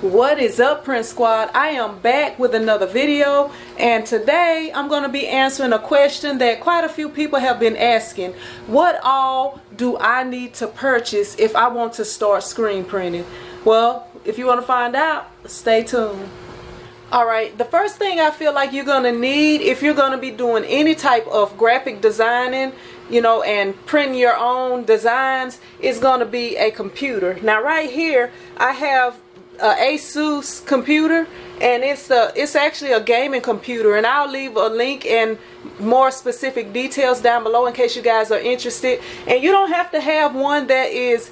What is up, Print Squad? I am back with another video, and today I'm going to be answering a question that quite a few people have been asking. What all do I need to purchase if I want to start screen printing? Well, if you want to find out, stay tuned. Alright, the first thing I feel like you're going to need if you're going to be doing any type of graphic designing, and printing your own designs, is going to be a computer. Now right here I have a Asus computer, and it's actually a gaming computer, and I'll leave a link and more specific details down below in case you guys are interested. And you don't have to have one that is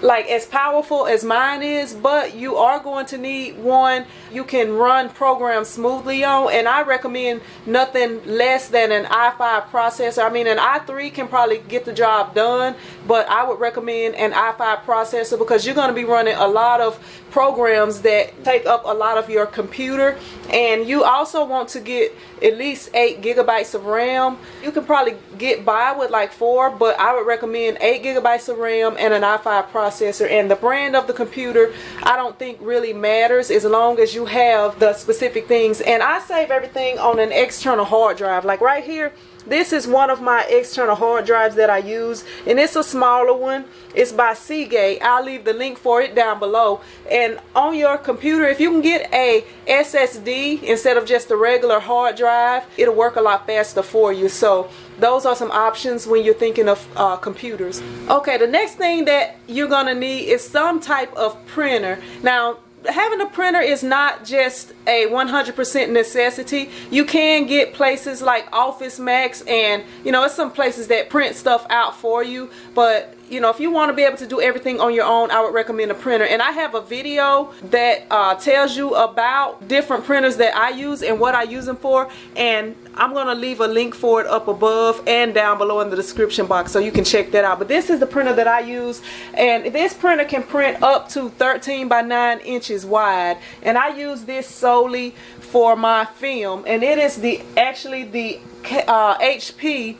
like as powerful as mine is, but you are going to need one you can run programs smoothly on, and I recommend nothing less than an i5 processor. I mean, an i3 can probably get the job done, but I would recommend an i5 processor because you're going to be running a lot of programs that take up a lot of your computer, and you also want to get at least 8 gigabytes of RAM. You can probably get by with like 4, but I would recommend 8 gigabytes of RAM and an i5 processor. And the brand of the computer I don't think really matters as long as you have the specific things. And I save everything on an external hard drive. Like right here, this is one of my external hard drives that I use, and it's a smaller one. It's by Seagate. I'll leave the link for it down below. And on your computer, if you can get a SSD instead of just a regular hard drive, it'll work a lot faster for you. So those are some options when you're thinking of computers. Okay, the next thing that you're gonna need is some type of printer. Now, having a printer is not just a 100% necessity. You can get places like Office Max, and it's some places that print stuff out for you, but if you want to be able to do everything on your own, I would recommend a printer. And I have a video that tells you about different printers that I use and what I use them for, and I'm going to leave a link for it up above and down below in the description box so you can check that out. But this is the printer that I use, and this printer can print up to 13 by 9 inches wide, and I use this solely for my film. And it is actually the HP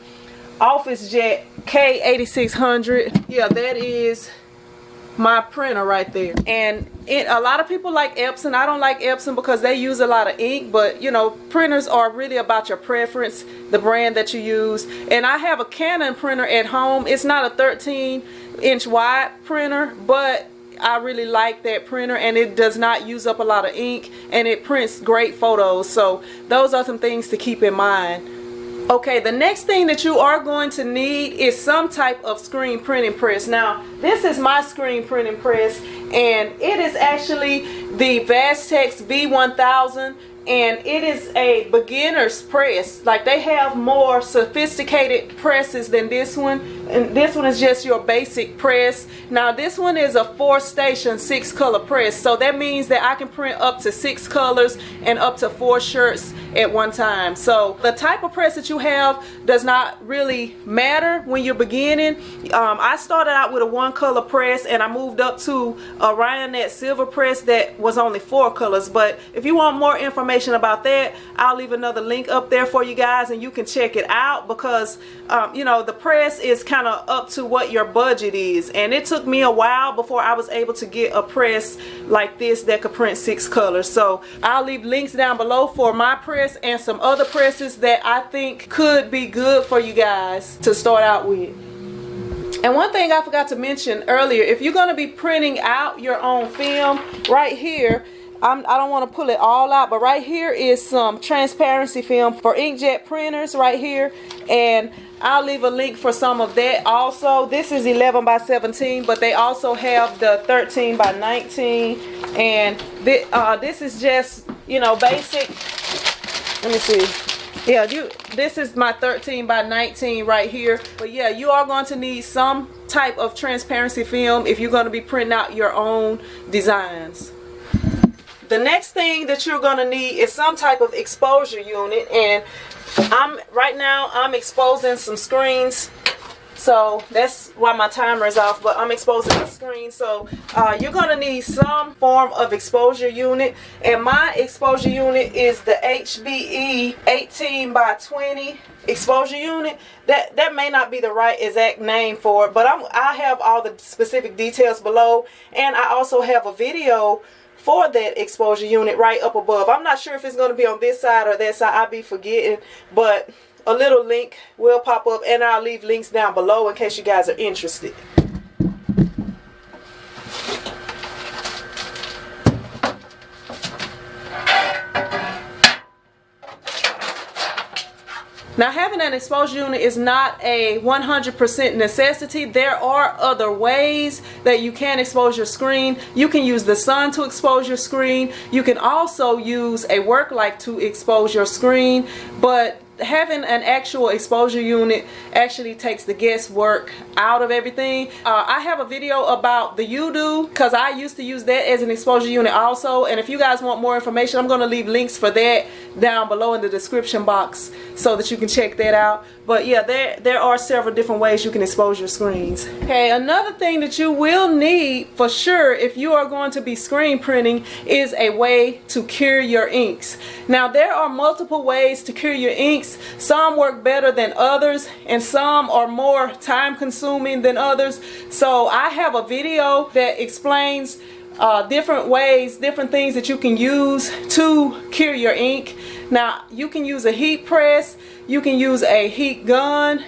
OfficeJet K8600. Yeah, that is my printer right there. And a lot of people like Epson. I don't like Epson because they use a lot of ink, but printers are really about your preference, the brand that you use. And I have a Canon printer at home. It's not a 13-inch wide printer, but I really like that printer, and it does not use up a lot of ink, and it prints great photos. So those are some things to keep in mind. Okay, the next thing that you are going to need is some type of screen printing press. Now, this is my screen printing press, and it is actually the Vastex B1000, and it is a beginner's press. Like, they have more sophisticated presses than this one, and this one is just your basic press. Now, this one is a 4-station 6-color press, so that means that I can print up to 6 colors and up to 4 shirts at one time. So the type of press that you have does not really matter when you're beginning. I started out with a 1-color press, and I moved up to a Ryonet silver press that was only 4 colors. But if you want more information about that, I'll leave another link up there for you guys, and you can check it out, because the press is kind of up to what your budget is. And it took me a while before I was able to get a press like this that could print 6 colors. So I'll leave links down below for my press and some other presses that I think could be good for you guys to start out with. And one thing I forgot to mention earlier, if you're going to be printing out your own film, right here, I don't want to pull it all out, but right here is some transparency film for inkjet printers right here, and I'll leave a link for some of that also. This is 11 by 17, but they also have the 13 by 19, and this is just basic. Let me see. Yeah, this is my 13 by 19 right here. But yeah, you are going to need some type of transparency film if you're going to be printing out your own designs. The next thing that you're going to need is some type of exposure unit, and right now I'm exposing some screens, so that's why my timer is off, but I'm exposing the screen. So you're going to need some form of exposure unit, and my exposure unit is the HBE 18 by 20 exposure unit. That may not be the right exact name for it, but I have all the specific details below, and I also have a video for that exposure unit right up above. I'm not sure if it's going to be on this side or that side. I'll be forgetting, but a little link will pop up, and I'll leave links down below in case you guys are interested. Now, having an exposure unit is not a 100% necessity. There are other ways that you can expose your screen. You can use the sun to expose your screen. You can also use a work light to expose your screen, but having an actual exposure unit actually takes the guesswork out of everything. I have a video about the U-Do because I used to use that as an exposure unit also, and if you guys want more information, I'm going to leave links for that down below in the description box so that you can check that out. But yeah, there are several different ways you can expose your screens. Okay, another thing that you will need for sure if you are going to be screen printing is a way to cure your inks. Now, there are multiple ways to cure your inks. Some work better than others, and some are more time consuming than others. So I have a video that explains different ways, different things that you can use to cure your ink. Now, you can use a heat press, you can use a heat gun,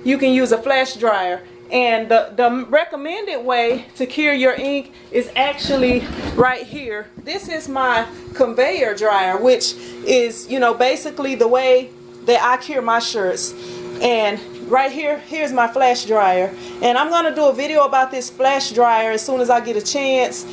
you can use a flash dryer. And the recommended way to cure your ink is actually right here. This is my conveyor dryer, which is, you know, basically the way that I cure my shirts. And right here, here's my flash dryer, and I'm gonna do a video about this flash dryer as soon as I get a chance,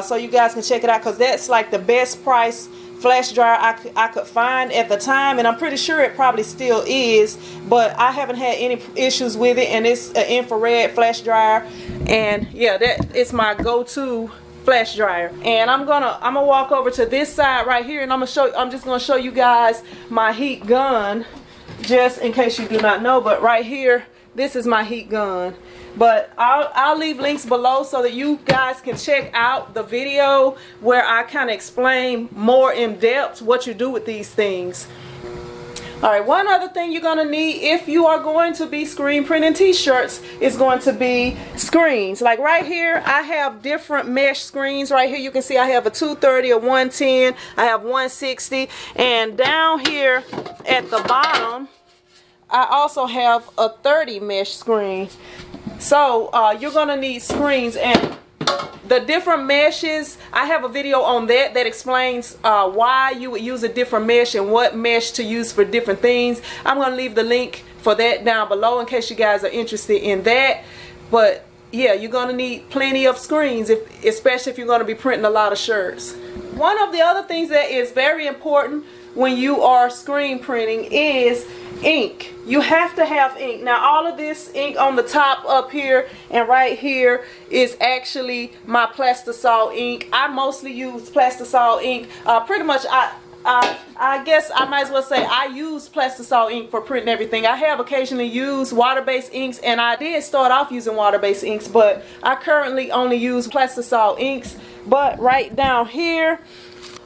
so you guys can check it out, because that's like the best price flash dryer I could find at the time, and I'm pretty sure it probably still is, but I haven't had any issues with it, and it's an infrared flash dryer, and yeah, that it's my go-to flash dryer. And I'm gonna walk over to this side right here, and I'm just gonna show you guys my heat gun, just in case you do not know. But right here, this is my heat gun. But I'll leave links below so that you guys can check out the video where I kind of explain more in depth what you do with these things. Alright, one other thing you're going to need if you are going to be screen printing t-shirts is going to be screens. Like right here, I have different mesh screens. Right here you can see I have a 230, a 110, I have 160, and down here at the bottom I also have a 30 mesh screen. So you're going to need screens, and the different meshes, I have a video on that explains why you would use a different mesh and what mesh to use for different things. I'm going to leave the link for that down below in case you guys are interested in that. But yeah, you're going to need plenty of screens, especially if you're going to be printing a lot of shirts. One of the other things that is very important when you are screen printing is ink. You have to have ink. Now, all of this ink on the top up here and right here is actually my Plastisol ink. I mostly use Plastisol ink. Pretty much I guess I might as well say I use Plastisol ink for printing everything. I have occasionally used water-based inks, and I did start off using water-based inks, but I currently only use Plastisol inks. But right down here,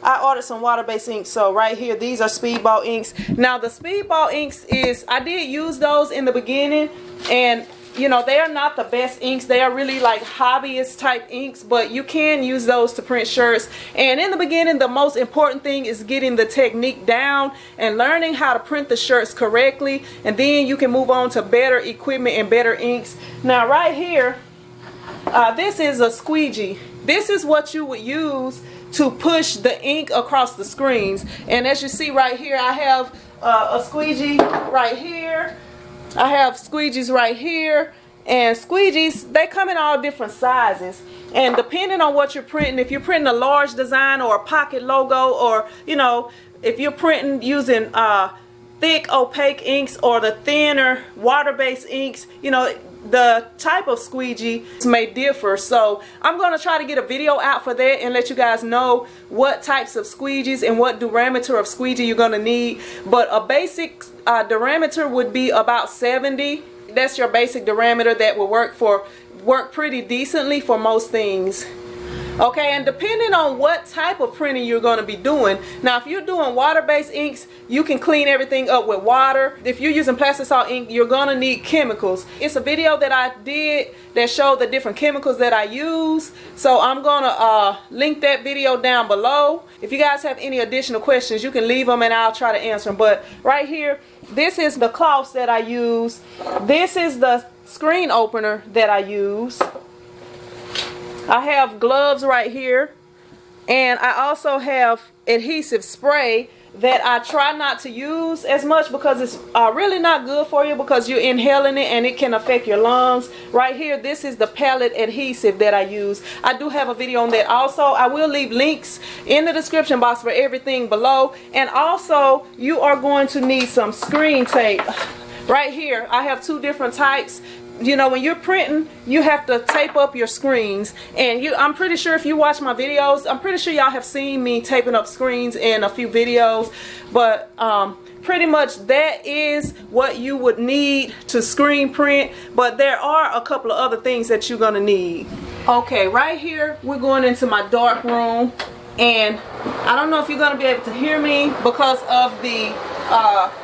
I ordered some water-based inks. So right here, these are Speedball inks. Now the Speedball inks I did use those in the beginning, and you know, they are not the best inks. They are really like hobbyist type inks, but you can use those to print shirts. And in the beginning, the most important thing is getting the technique down and learning how to print the shirts correctly, and then you can move on to better equipment and better inks. Now right here, this is a squeegee. This is what you would use to push the ink across the screens. And as you see right here, I have a squeegee right here. I have squeegees right here, and squeegees, they come in all different sizes, and depending on what you're printing, if you're printing a large design or a pocket logo, or you know, if you're printing using thick opaque inks or the thinner water-based inks, you know, the type of squeegee may differ. So I'm going to try to get a video out for that and let you guys know what types of squeegees and what diameter of squeegee you're going to need. But a basic diameter would be about 70. That's your basic diameter that will work pretty decently for most things. Okay, and depending on what type of printing you're going to be doing. Now, if you're doing water-based inks, you can clean everything up with water. If you're using plastic salt ink, you're going to need chemicals. It's a video that I did that showed the different chemicals that I use. So I'm going to link that video down below. If you guys have any additional questions, you can leave them and I'll try to answer them. But right here, this is the cloths that I use. This is the screen opener that I use. I have gloves right here, and I also have adhesive spray that I try not to use as much because it's really not good for you, because you're inhaling it and it can affect your lungs. Right here, this is the palette adhesive that I use. I do have a video on that also. I will leave links in the description box for everything below. And also, you are going to need some screen tape. Right here, I have two different types. You know, when you're printing, you have to tape up your screens, and I'm pretty sure if you watch my videos, I'm pretty sure y'all have seen me taping up screens in a few videos. But pretty much that is what you would need to screen print. But there are a couple of other things that you're gonna need. Okay, right here we're going into my dark room, and I don't know if you're gonna be able to hear me because of the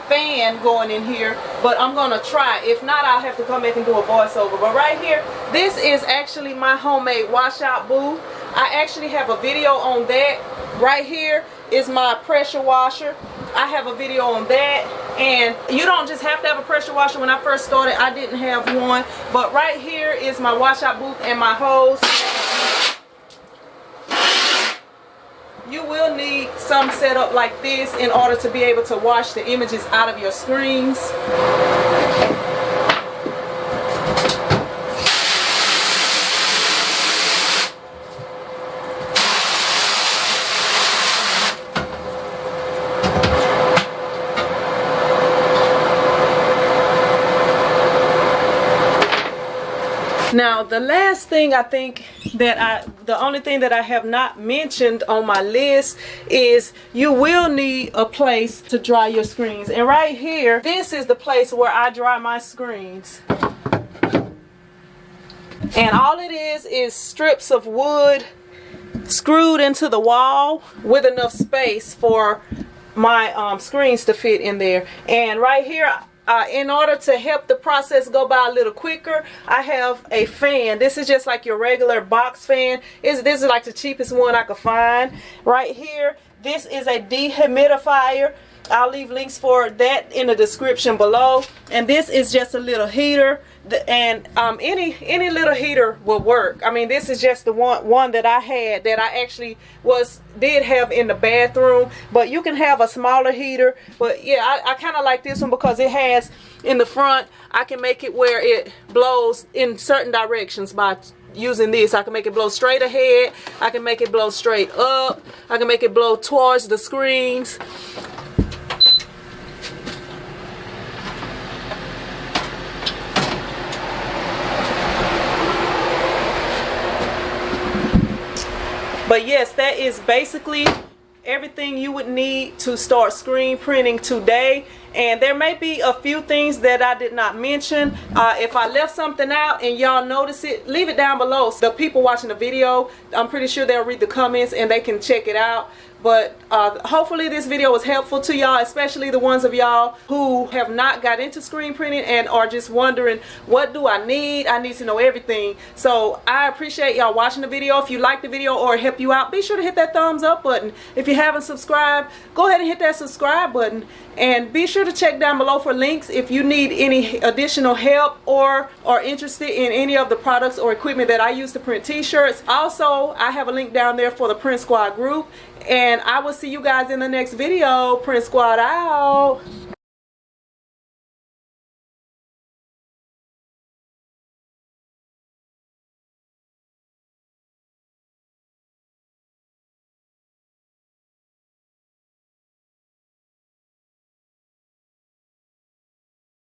fan going in here, but I'm gonna try. If not, I'll have to come back and do a voiceover. But right here, this is actually my homemade washout booth. I actually have a video on that. Right here is my pressure washer. I have a video on that. And you don't just have to have a pressure washer. When I first started, I didn't have one, but right here is my washout booth and my hose. You will need some setup like this in order to be able to wash the images out of your screens. Now, the last thing I think that the only thing that I have not mentioned on my list is you will need a place to dry your screens. And right here, this is the place where I dry my screens. And all it is strips of wood screwed into the wall with enough space for my screens to fit in there. And right here, in order to help the process go by a little quicker, I have a fan. This is just like your regular box fan. This is like the cheapest one I could find. Right here, this is a dehumidifier. I'll leave links for that in the description below. And this is just a little heater. And any little heater will work. I mean, this is just the one that I had that I actually did have in the bathroom. But you can have a smaller heater. But yeah, I kind of like this one because it has in the front, I can make it where it blows in certain directions by using this. I can make it blow straight ahead. I can make it blow straight up. I can make it blow towards the screens. But yes, that is basically everything you would need to start screen printing today. And there may be a few things that I did not mention. If I left something out and y'all notice it, leave it down below. The people watching the video, I'm pretty sure they'll read the comments and they can check it out. But hopefully this video was helpful to y'all, especially the ones of y'all who have not got into screen printing and are just wondering, what do I need? I need to know everything. So I appreciate y'all watching the video. If you like the video or it helped you out, be sure to hit that thumbs up button. If you haven't subscribed, go ahead and hit that subscribe button. And be sure to check down below for links if you need any additional help or are interested in any of the products or equipment that I use to print t-shirts. Also, I have a link down there for the Print Squad group. And I will see you guys in the next video. Print Squad out.